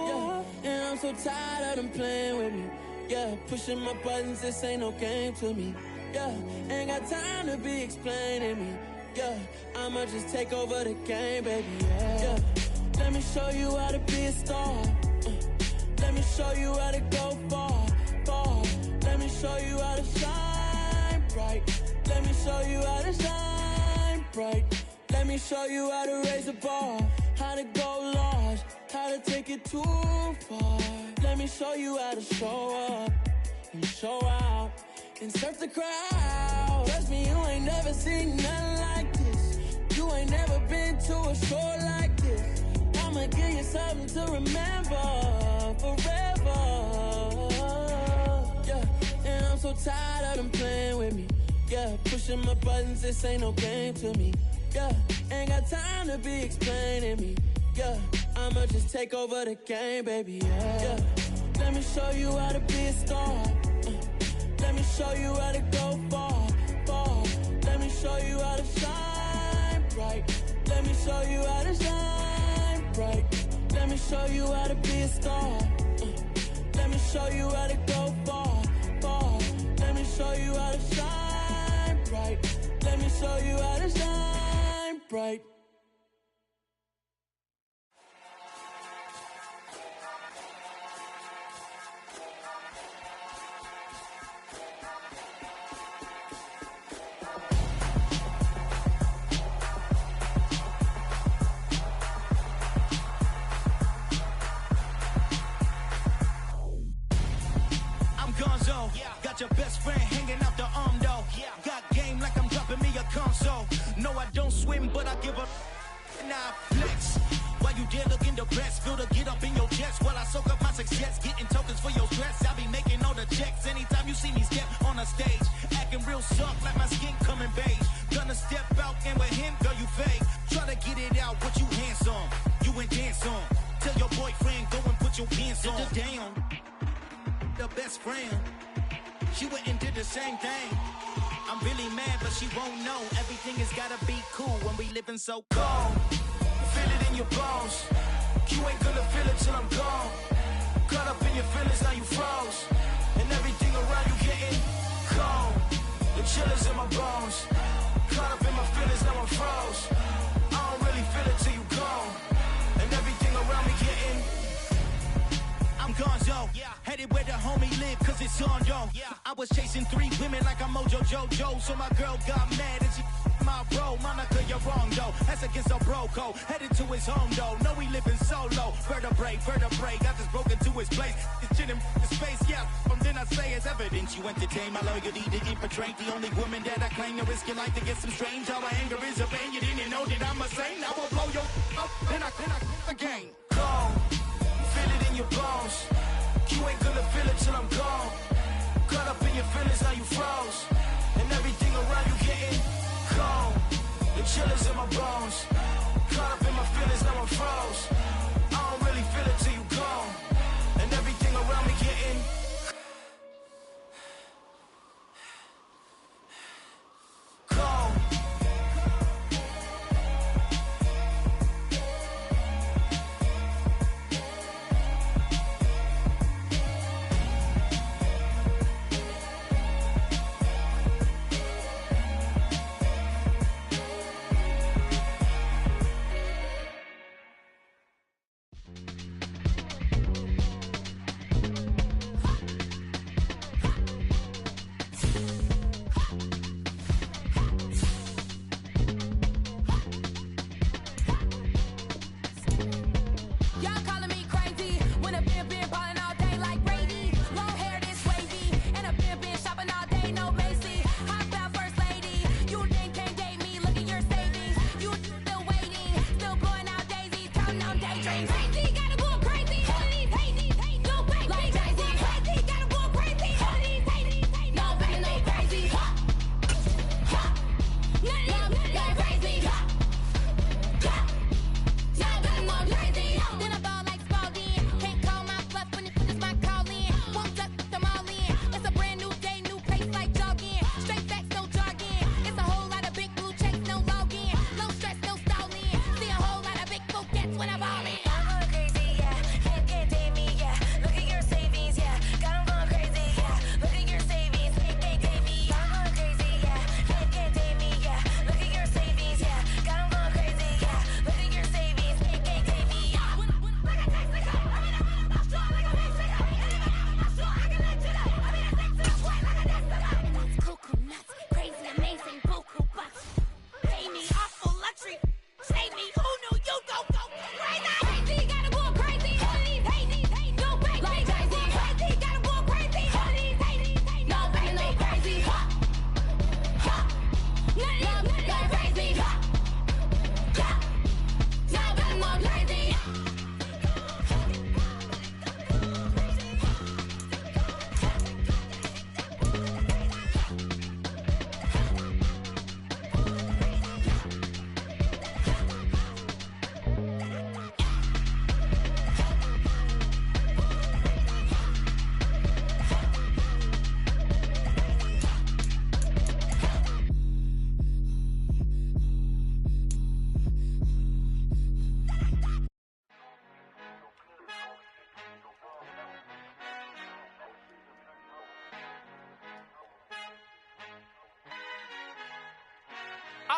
Yeah, and I'm so tired of them playing with me. Yeah, pushing my buttons, this ain't no game to me. Yeah, ain't got time to be explaining me. Yeah, I'ma just take over the game, baby. Yeah, let me show you how to be a star. Let me show you how to go far, far. Let me show you how to shine bright. Let me show you how to shine bright. Let me show you how to raise the bar, how to go large, how to take it too far. Let me show you how to show up and show out and surf the crowd. Trust me, you ain't never seen nothing like this. You ain't never been to a show like this. I'ma give you something to remember forever. Yeah, and I'm so tired of them playing with me. Yeah, pushing my buttons, this ain't no game to me. Yeah, ain't got time to be explaining me. Yeah, I'ma just take over the game, baby. Yeah, let me show you how to be a star. Let me show you how to go far, far. Let me show you how to shine bright. Let me show you how to shine bright. Let me show you how to be a star. Let me show you how to go far, far. Let me show you how to shine bright. Let me show you how to shine bright. Got your best friend hanging out the arm though. Got game like I'm dropping me a console. No, I don't swim, but I give a nah flex. While you there looking depressed, feel to get up in your chest while I soak up my success, getting tokens for your stress. I be making all the checks anytime you see me step on a stage, acting real soft like my skin coming beige. Gonna step out and with him, girl, you fake. Try to get it out, but you handsome, you ain't dance on. Tell your boyfriend go and put your pants on. Down, the best friend. She went and did the same thing. I'm really mad, but she won't know. Everything has gotta be cool when we living so cold. Feel it in your bones. You ain't gonna feel it till I'm gone. Caught up in your feelings, now you froze. And everything around you getting cold. The chill is in my bones. Caught up in my feelings, now I'm froze. I don't really feel it till you gone. And everything around me getting I'm gonzo, headed where the homie live, cause it's on though. I was chasing 3 women like I'm Mojo Jojo, so my girl got mad and she my bro. Monica, you're wrong though, that's against a bro code. Headed to his home though, no we living solo. Vertebrae, got this broken to his place. This shit in the space, from then I say it's evidence. You entertain my loyalty to infiltrate. The only woman that I claim to risk your life to get some strange. All my anger is a pain, you didn't know that I'm a saint. Now I'll blow your up, then I again. Cold. Feel it in your bones. You ain't gonna feel it till I'm gone. Caught up in your feelings, now you froze. And everything around you getting cold. The chill is in my bones. Caught up in my feelings, now I'm froze. I don't really feel it till you gone. And everything around me getting cold.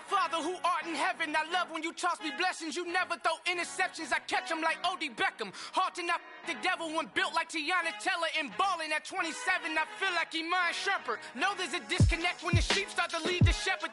Our Father who art in heaven, I love when you toss me blessings. You never throw interceptions, I catch them like O.D. Beckham. Hard to not the devil when built like Tiana Teller and balling at 27. I feel like Iman Shumpert. Know there's a disconnect when the sheep start to lead the shepherd.